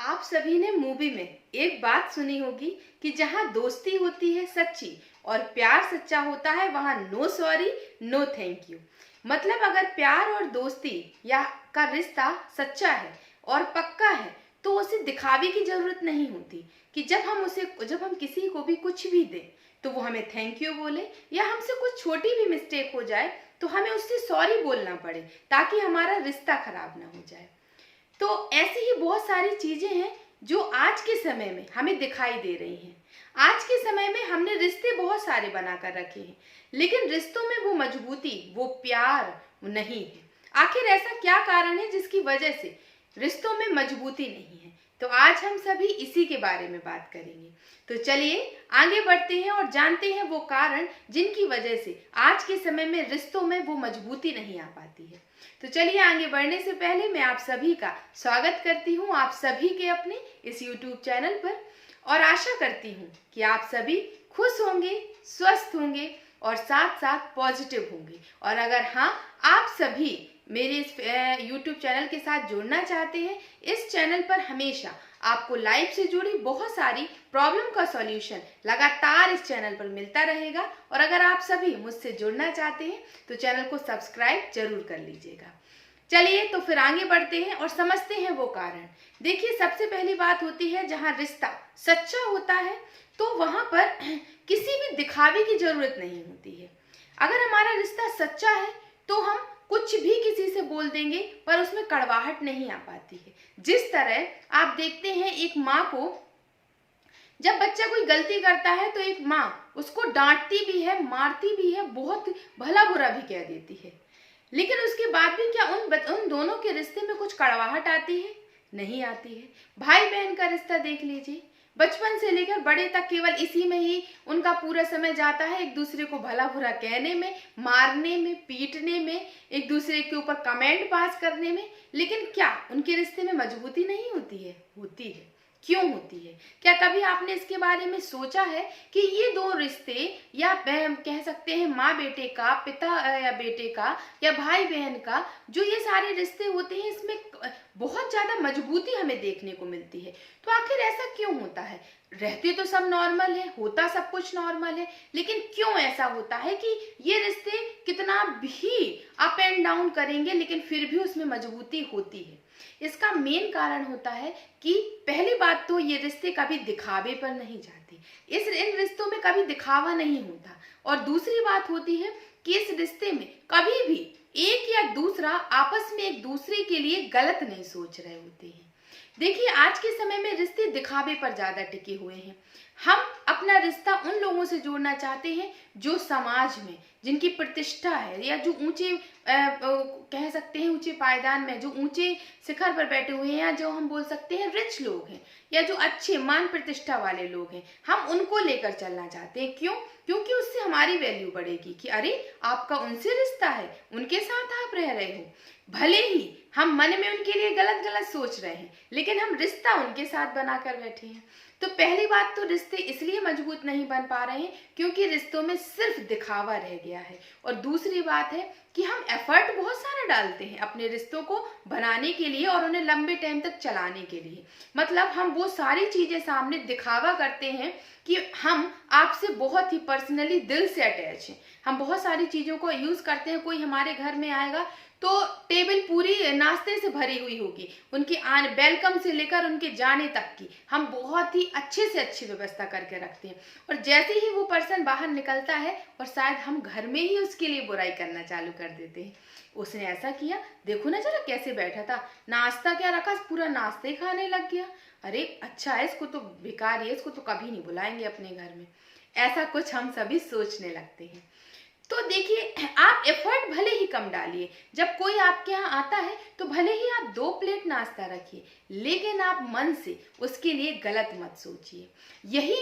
आप सभी ने मूवी में एक बात सुनी होगी कि जहां दोस्ती होती है सच्ची और प्यार सच्चा होता है वहां no sorry no thank you. मतलब अगर प्यार और दोस्ती या का रिश्ता सच्चा है और पक्का है तो उसे दिखावे की जरूरत नहीं होती कि जब हम किसी को भी कुछ भी दें तो वो हमें थैंक यू बोले, या हमसे कुछ छोटी भी मिस्टेक हो जाए तो हमें उससे सॉरी बोलना पड़े ताकि हमारा रिश्ता खराब ना हो जाए। तो ऐसी ही बहुत सारी चीजें हैं जो आज के समय में हमें दिखाई दे रही हैं। आज के समय में हमने रिश्ते बहुत सारे बनाकर रखे हैं, लेकिन रिश्तों में वो मजबूती, वो प्यार नहीं है। आखिर ऐसा क्या कारण है जिसकी वजह से रिश्तों में मजबूती नहीं है? तो आज हम सभी इसी के बारे में बात करेंगे। तो चलिए आगे बढ़ते हैं और जानते हैं वो कारण जिनकी वजह से आज के समय में रिश्तों में वो मजबूती नहीं आ पाती है। तो चलिए आगे बढ़ने से पहले मैं आप सभी का स्वागत करती हूँ आप सभी के अपने इस YouTube चैनल पर, और आशा करती हूँ कि आप सभी खुश होंगे, स्वस्थ होंगे और साथ साथ पॉजिटिव होंगे। और अगर हाँ, आप सभी मेरे इस YouTube चैनल के साथ जुड़ना चाहते हैं, इस चैनल पर हमेशा आपको लाइफ से जुड़ी बहुत सारी प्रॉब्लम का सॉल्यूशन लगातार इस चैनल पर मिलता रहेगा। और अगर आप सभी मुझसे जुड़ना चाहते हैं तो चैनल को सब्सक्राइब जरूर कर लीजिएगा। चलिए तो फिर आगे बढ़ते हैं और समझते हैं वो कारण। देखिए, सबसे पहली बात होती है जहाँ रिश्ता सच्चा होता है तो वहां पर किसी भी दिखावे की जरूरत नहीं होती है। अगर हमारा रिश्ता सच्चा है तो हम कुछ भी किसी से बोल देंगे पर उसमें कड़वाहट नहीं आ पाती है। जिस तरह आप देखते हैं एक माँ को, जब बच्चा कोई गलती करता है तो एक माँ उसको डांटती भी है, मारती भी है, बहुत भला बुरा भी कह देती है, लेकिन उसके बाद भी क्या उन दोनों के रिश्ते में कुछ कड़वाहट आती है? नहीं आती है। भाई बहन का रिश्ता देख लीजिए, बचपन से लेकर बड़े तक केवल इसी में ही उनका पूरा समय जाता है, एक दूसरे को भला बुरा कहने में, मारने में, पीटने में, एक दूसरे के ऊपर कमेंट पास करने में। लेकिन क्या उनके रिश्ते में मजबूती नहीं होती है? होती है। क्यों होती है? क्या कभी आपने इसके बारे में सोचा है कि ये दो रिश्ते, या कह सकते हैं माँ बेटे का, पिता या बेटे का, या भाई बहन का, जो ये सारे रिश्ते होते हैं इसमें बहुत ज्यादा मजबूती हमें देखने को मिलती है। तो आखिर ऐसा क्यों होता है? रहते तो सब नॉर्मल है, होता सब कुछ नॉर्मल है, लेकिन क्यों ऐसा होता है कि ये रिश्ते कितना भी अप एंड डाउन करेंगे लेकिन फिर भी उसमें मजबूती होती है? इसका मेन कारण होता है कि पहली बात तो ये रिश्ते कभी दिखावे पर नहीं जाते, इन रिश्तों में कभी दिखावा नहीं होता। और दूसरी बात होती है कि इस रिश्ते में कभी भी एक या दूसरा आपस में एक दूसरे के लिए गलत नहीं सोच रहे होते हैं। देखिए, आज के समय में रिश्ते दिखावे पर ज्यादा टिके हुए हैं। हम अपना रिश्ता उन लोगों से जोड़ना चाहते हैं जो समाज में, जिनकी प्रतिष्ठा है, या जो ऊंचे कह सकते हैं ऊंचे पायदान में, जो ऊंचे शिखर पर बैठे हुए हैं, या जो हम बोल सकते हैं रिच लोग हैं, या जो अच्छे मान प्रतिष्ठा वाले लोग हैं, हम उनको लेकर चलना चाहते हैं। क्यों? क्योंकि उससे हमारी वैल्यू बढ़ेगी कि अरे आपका उनसे रिश्ता है, उनके साथ आप रह रहे हो। भले ही हम मन में उनके लिए गलत गलत सोच रहे हैं, लेकिन हम रिश्ता उनके साथ बनाकर बैठे हैं। तो पहली बात तो रिश्ते इसलिए मजबूत नहीं बन पा रहे हैं क्योंकि रिश्तों में सिर्फ दिखावा रह गया है। और दूसरी बात है कि हम एफर्ट बहुत सारा डालते हैं अपने रिश्तों को बनाने के लिए और उन्हें लंबे टाइम तक चलाने के लिए। मतलब हम वो सारी चीजें सामने दिखावा करते हैं कि हम आपसे बहुत ही पर्सनली दिल से अटैच हैं। हम बहुत सारी चीजों को यूज करते हैं। कोई हमारे घर में आएगा तो टेबल पूरी नाश्ते से भरी हुई होगी, उनके आने वेलकम से लेकर उनके जाने तक की हम बहुत ही अच्छे से अच्छी व्यवस्था करके रखते हैं। और जैसे ही वो पर्सन बाहर निकलता है और शायद हम घर में ही उसके लिए बुराई करना चालू कर देते हैं। उसने ऐसा किया, देखो ना जरा कैसे बैठा था, नाश्ता क्या रखा, पूरा नाश्ते खाने लग गया। अरे अच्छा है, इसको तो बेकार है, इसको तो कभी नहीं बुलाएंगे अपने घर में। ऐसा कुछ हम सभी सोचने लगते हैं। तो देखिए, आप एफर्ट भले ही कम डालिए, जब कोई आपके यहाँ आता है तो भले ही आप 2 प्लेट नाश्ता रखिए, लेकिन आप मन से उसके लिए गलत मत सोचिए। यही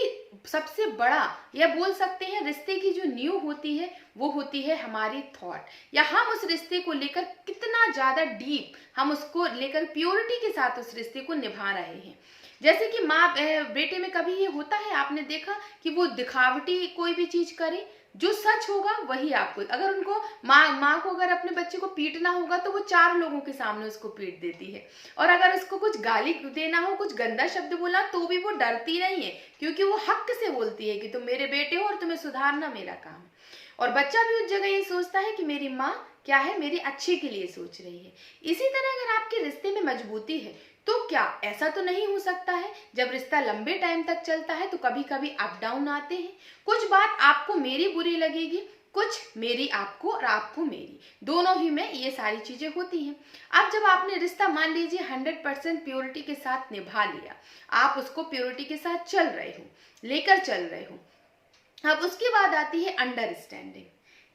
सबसे बड़ा, या बोल सकते हैं रिश्ते की जो नींव होती है वो होती है हमारी थॉट, या हम उस रिश्ते को लेकर कितना ज्यादा डीप, हम उसको लेकर प्योरिटी के साथ उस रिश्ते को निभा रहे हैं। जैसे कि माँ बेटे में कभी ये होता है, आपने देखा कि वो दिखावटी कोई भी चीज करे, जो सच होगा वही आपको, अगर उनको माँ को अगर अपने बच्चे को पीटना होगा तो वो 4 लोगों के सामने उसको पीट देती है, और अगर उसको कुछ गाली देना हो, कुछ गंदा शब्द बोला, तो भी वो डरती नहीं है, क्योंकि वो हक से बोलती है कि तुम मेरे बेटे हो और तुम्हें सुधारना मेरा काम है। और बच्चा भी उस जगह ये सोचता है कि मेरी माँ क्या है, मेरे अच्छे के लिए सोच रही है। इसी तरह अगर आपके रिश्ते में मजबूती है तो क्या ऐसा तो नहीं हो सकता है, जब रिश्ता लंबे टाइम तक चलता है तो कभी कभी अप डाउन आते हैं, कुछ बात आपको मेरी बुरी लगेगी, कुछ मेरी आपको और आपको मेरी, दोनों ही में ये सारी चीजें होती हैं। अब जब आपने रिश्ता मान लीजिए 100% प्योरिटी के साथ निभा लिया, आप उसको प्योरिटी के साथ चल रहे हो, लेकर चल रहे हो, अब उसके बाद आती है अंडरस्टैंडिंग।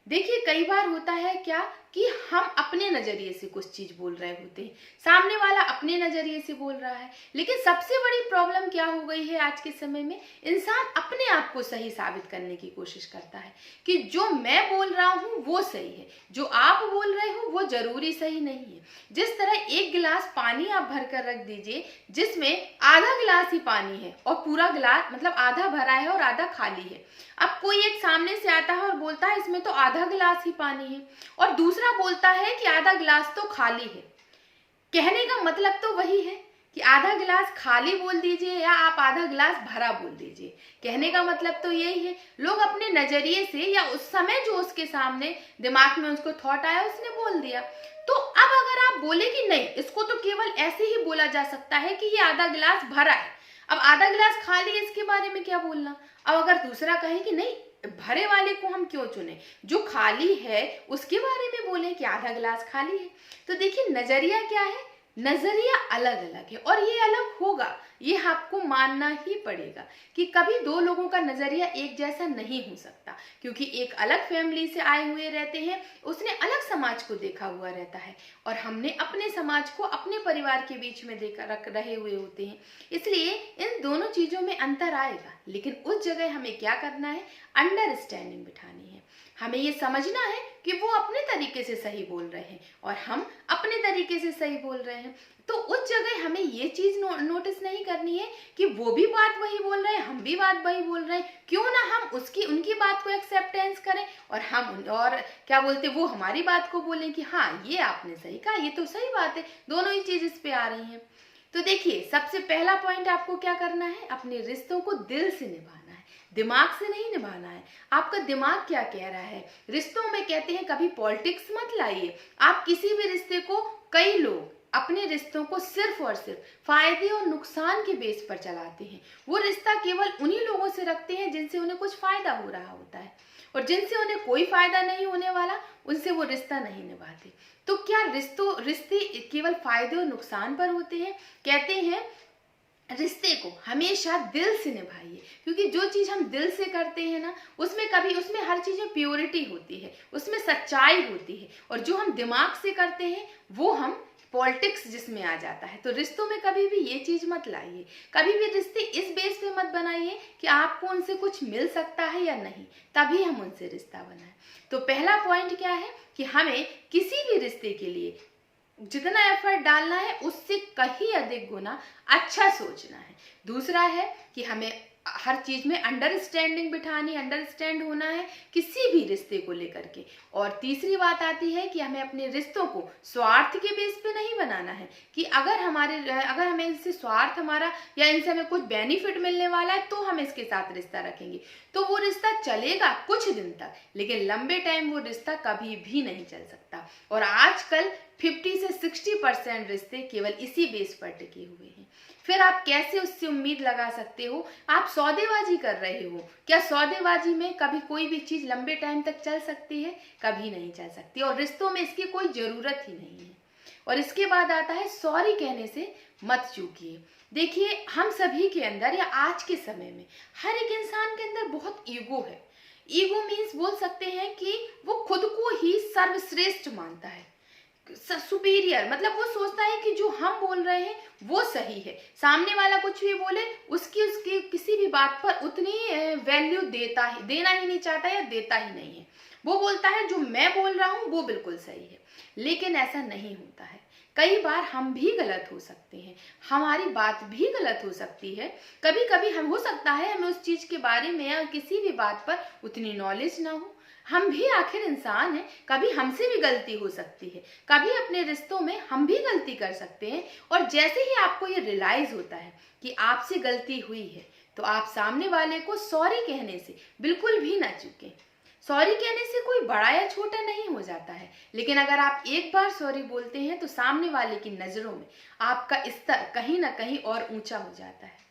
देखिए कई बार होता है क्या कि हम अपने नजरिए से कुछ चीज बोल रहे होते हैं, सामने वाला अपने नजरिए से बोल रहा है, लेकिन सबसे बड़ी प्रॉब्लम क्या हो गई है आज के समय में, इंसान अपने आप को सही साबित करने की कोशिश करता है कि जो मैं बोल रहा हूँ वो सही है, जो आप बोल रहे हो वो जरूरी सही नहीं है। जिस तरह एक गिलास पानी आप भर कर रख दीजिए जिसमें आधा गिलास ही पानी है और पूरा गिलास मतलब आधा भरा है और आधा खाली है, अब कोई एक सामने से आता है और बोलता है इसमें तो आधा गिलास ही पानी है, और दूसरा बोलता है कि आधा गिलास तो खाली है। कहने का मतलब तो वही है कि आधा गिलास खाली बोल दीजिए या आप आधा गिलास भरा बोल दीजिए, कहने का मतलब तो यही है। लोग अपने नजरिए से या उस समय जो उसके सामने दिमाग में उसको थॉट आया उसने बोल दिया। तो अब अगर आप बोले कि नहीं, इसको तो केवल ऐसे ही बोला जा सकता है कि ये आधा गिलास भरा है, अब आधा गिलास खाली है इसके बारे में क्या बोलना। अब अगर दूसरा कहे कि नहीं, भरे वाले को हम क्यों चुने, जो खाली है उसके बारे में बोले कि आधा गिलास खाली है। तो देखिए नजरिया क्या है, नजरिया अलग अलग है और ये अलग होगा, ये आपको मानना ही पड़ेगा कि कभी दो लोगों का नजरिया एक जैसा नहीं हो सकता, क्योंकि एक अलग फैमिली से आए हुए रहते हैं, उसने अलग समाज को देखा हुआ रहता है और हमने अपने समाज को अपने परिवार के बीच में देखा रख रहे हुए होते हैं, इसलिए इन दोनों चीजों में अंतर आएगा। लेकिन उस जगह हमें क्या करना है, अंडरस्टैंडिंग बिठानी है, हमें ये समझना है कि वो अपने तरीके से सही बोल रहे हैं और हम अपने तरीके से सही बोल रहे हैं। तो उस जगह हमें ये चीज नोटिस नहीं करनी है कि वो भी बात वही बोल रहे हैं, हम भी बात वही बोल रहे हैं, क्यों ना हम उनकी बात को एक्सेप्टेंस करें और क्या बोलते वो हमारी बात को बोलें कि हाँ ये आपने सही कहा, ये तो सही बात है, दोनों ही चीज इस पे आ रही हैं। तो देखिए सबसे पहला पॉइंट आपको क्या करना है, अपने रिश्तों को दिल से निभाना है, दिमाग से नहीं निभाना है। आपका दिमाग क्या कह रहा है, रिश्तों में कहते हैं कभी पॉलिटिक्स मत लाइए। आप किसी भी रिश्ते को, कई लोग अपने रिश्तों को सिर्फ और सिर्फ फायदे और नुकसान के बेस पर चलाते हैं, वो रिश्ता केवल उन्हीं लोगों से रखते हैं जिनसे उन्हें कुछ फायदा हो रहा होता है, और जिनसे उन्हें कोई फायदा नहीं होने वाला उनसे वो रिश्ता नहीं निभाते। तो क्या रिश्ते केवल फायदे और नुकसान पर होते हैं? कहते हैं रिश्ते को हमेशा दिल से निभाइए, क्योंकि जो चीज हम दिल से करते हैं ना उसमें हर चीज में प्योरिटी होती है, उसमें सच्चाई होती है, और जो हम दिमाग से करते हैं वो हम पॉलिटिक्स जिसमें आ जाता है। तो रिश्तों में कभी भी ये चीज मत लाइए, कभी भी रिश्ते इस बेस पे मत बनाइए कि आपको उनसे कुछ मिल सकता है या नहीं, तभी हम उनसे रिश्ता बनाएं। तो पहला पॉइंट क्या है कि हमें किसी भी रिश्ते के लिए जितना एफर्ट डालना है उससे कहीं अधिक गुना अच्छा सोचना है। दूसरा है कि हमें हर चीज में अंडरस्टैंडिंग बिठानी, अंडरस्टैंड होना है किसी भी रिश्ते को लेकर के। और तीसरी बात आती है कि हमें अपने रिश्तों को स्वार्थ के बेस पे नहीं बनाना है कि अगर हमें इनसे स्वार्थ हमारा या इनसे हमें कुछ बेनिफिट मिलने वाला है तो हम इसके साथ रिश्ता रखेंगे, तो वो रिश्ता चलेगा कुछ दिन तक, लेकिन लंबे टाइम वो रिश्ता कभी भी नहीं चल सकता। और आजकल 50 से 60% रिश्ते केवल इसी बेस पर टिके हुए हैं। फिर आप कैसे उससे उम्मीद लगा सकते हो? आप सौदेबाजी कर रहे हो, क्या सौदेबाजी में कभी कोई भी चीज लंबे टाइम तक चल सकती है? कभी नहीं चल सकती, और रिश्तों में इसकी कोई जरूरत ही नहीं है। और इसके बाद आता है सॉरी कहने से मत चूकिए। देखिए हम सभी के अंदर या आज के समय में हर एक इंसान के अंदर बहुत ईगो है। ईगो मीन्स बोल सकते हैं कि वो खुद को ही सर्वश्रेष्ठ मानता है, सुपीरियर, मतलब वो सोचता है कि जो हम बोल रहे हैं वो सही है, सामने वाला कुछ भी बोले उसकी किसी भी बात पर उतनी वैल्यू देना ही नहीं चाहता या देता ही नहीं है। वो बोलता है जो मैं बोल रहा हूँ वो बिल्कुल सही है, लेकिन ऐसा नहीं होता है। कई बार हम भी गलत हो सकते हैं, हमारी बात भी गलत हो सकती है। कभी कभी हम हो सकता है हमें उस चीज के बारे में या किसी भी बात पर उतनी नॉलेज ना हो। हम भी आखिर इंसान हैं, कभी हमसे भी गलती हो सकती है, कभी अपने रिश्तों में हम भी गलती कर सकते हैं। और जैसे ही आपको ये रियलाइज होता है कि आपसे गलती हुई है, तो आप सामने वाले को सॉरी कहने से बिल्कुल भी ना चूकें। सॉरी कहने से कोई बड़ा या छोटा नहीं हो जाता है, लेकिन अगर आप एक बार सॉरी बोलते हैं तो सामने वाले की नजरों में आपका स्तर कहीं ना कहीं और ऊंचा हो जाता है।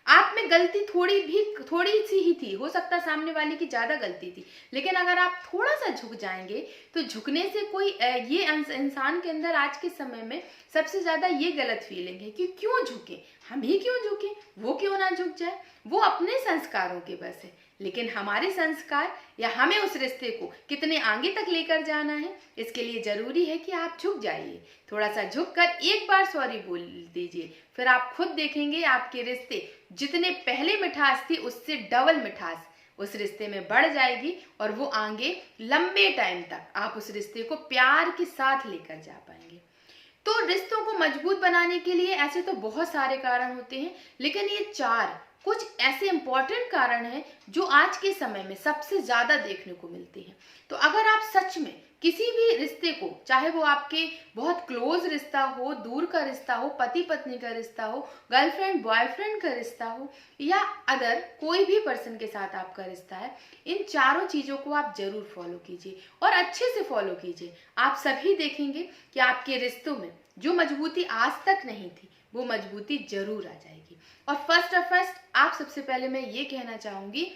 आप में गलती थोड़ी सी ही थी, हो सकता है सामने वाले की ज्यादा गलती थी, लेकिन अगर आप थोड़ा सा झुक जाएंगे तो झुकने से कोई ये इंसान के अंदर आज के समय में सबसे ज्यादा ये गलत फीलिंग है कि क्यों झुके, हम ही क्यों झुके, वो क्यों ना झुक जाए। वो अपने संस्कारों के बस है, लेकिन हमारे संस्कार या हमें उस रिश्ते को कितने आगे तक लेकर जाना है, इसके लिए जरूरी है कि आप झुक जाइए। थोड़ा सा झुक कर एक बार सॉरी बोल दीजिए, फिर आप खुद देखेंगे आपके रिश्ते जितने पहले मिठास थी उससे डबल मिठास उस रिश्ते में बढ़ जाएगी, और वो आगे लंबे टाइम तक आप उस रिश्ते को प्यार के साथ लेकर जा पाएंगे। तो रिश्तों को मजबूत बनाने के लिए ऐसे तो बहुत सारे कारण होते हैं, लेकिन ये 4 कुछ ऐसे इंपॉर्टेंट कारण हैं जो आज के समय में सबसे ज्यादा देखने को मिलते हैं। तो अगर आप सच में किसी भी रिश्ते को, चाहे वो आपके बहुत क्लोज रिश्ता हो, दूर का रिश्ता हो, पति पत्नी का रिश्ता हो, गर्लफ्रेंड बॉयफ्रेंड का रिश्ता हो, या अदर कोई भी पर्सन के साथ आपका रिश्ता है, इन चारों चीजों को आप जरूर फॉलो कीजिए और अच्छे से फॉलो कीजिए। आप सभी देखेंगे कि आपके रिश्तों में जो मजबूती आज तक नहीं थी वो मजबूती जरूर आ जाएगी। और फर्स्ट आप सबसे पहले मैं ये कहना चाहूंगी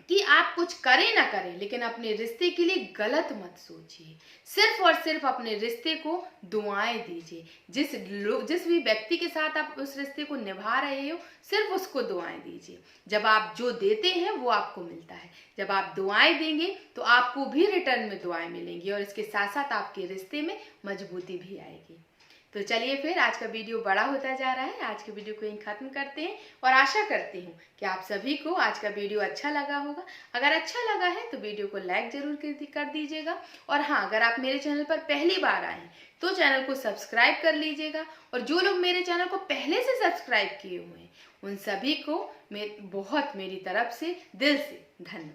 कि आप कुछ करें ना करें, लेकिन अपने रिश्ते के लिए गलत मत सोचिए। सिर्फ और सिर्फ अपने रिश्ते को दुआएं दीजिए। जिस भी व्यक्ति के साथ आप उस रिश्ते को निभा रहे हो, सिर्फ उसको दुआएं दीजिए। जब आप जो देते हैं वो आपको मिलता है। जब आप दुआएं देंगे तो आपको भी रिटर्न में दुआएं मिलेंगी, और इसके साथ साथ आपके रिश्ते में मजबूती भी आएगी। तो चलिए फिर, आज का वीडियो बड़ा होता जा रहा है, आज के वीडियो को यहीं खत्म करते हैं, और आशा करती हूँ कि आप सभी को आज का वीडियो अच्छा लगा होगा। अगर अच्छा लगा है तो वीडियो को लाइक जरूर कर दीजिएगा, और हाँ, अगर आप मेरे चैनल पर पहली बार आए हैं तो चैनल को सब्सक्राइब कर लीजिएगा। और जो लोग मेरे चैनल को पहले से सब्सक्राइब किए हुए हैं उन सभी को मेरी तरफ से दिल से धन्यवाद।